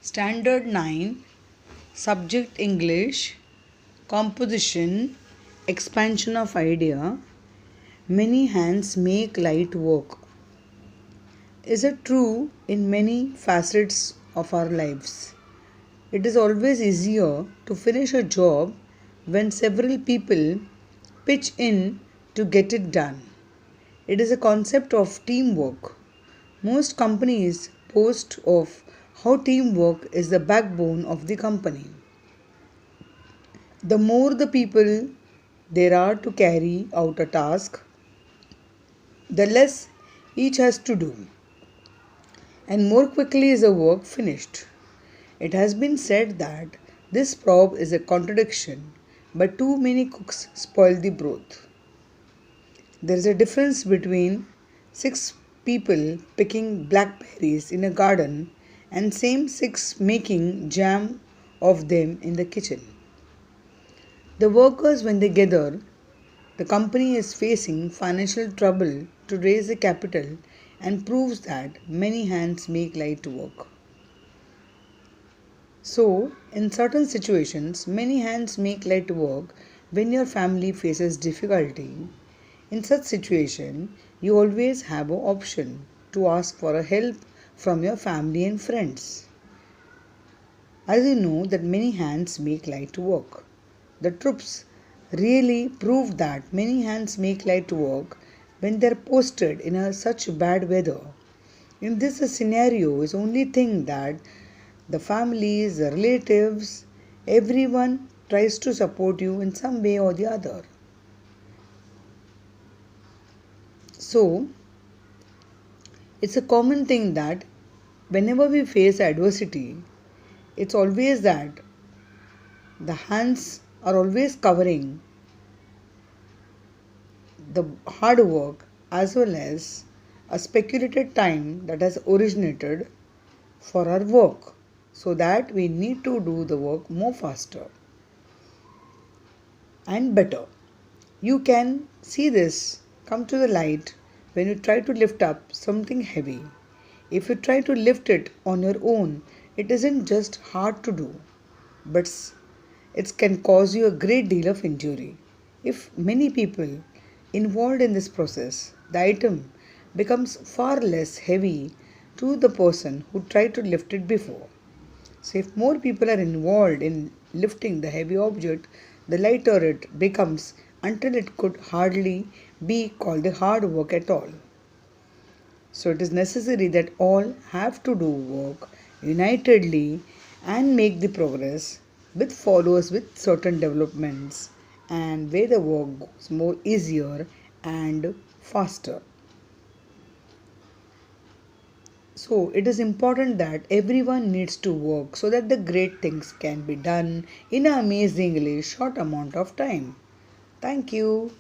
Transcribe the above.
Standard 9, Subject English, Composition, Expansion of Idea, Many hands make light work. Is it true in many facets of our lives? It is always easier to finish a job when several people pitch in to get it done. It is a concept of teamwork. Most companies boast of how teamwork is the backbone of the company. The more the people there are to carry out a task, the less each has to do, and more quickly is the work finished. It has been said that this proverb is a contradiction, but too many cooks spoil the broth. There is a difference between six people picking blackberries in a garden and same six making jam of them in the kitchen. The workers, when they gather, the company is facing financial trouble to raise the capital and proves that many hands make light work. So, in certain situations, many hands make light work when your family faces difficulty. In such situation, you always have an option to ask for a help from your family and friends. As you know that many hands make light work. The troops really proved that many hands make light work when they are posted in such bad weather. In this scenario is only thing that the families, the relatives, everyone tries to support you in some way or the other. So, it's a common thing that whenever we face adversity, it's always that the hands are always covering the hard work as well as a speculated time that has originated for our work, so that we need to do the work more faster and better. You can see this come to the light when you try to lift up something heavy. If you try to lift it on your own, it isn't just hard to do, but it can cause you a great deal of injury. If many people involved in this process, the item becomes far less heavy to the person who tried to lift it before. So, if more people are involved in lifting the heavy object, the lighter it becomes until it could hardly be called a hard work at all. So, it is necessary that all have to do work unitedly and make the progress with follows with certain developments and where the work goes more easier and faster. So it is important that everyone needs to work so that the great things can be done in an amazingly short amount of time. Thank you.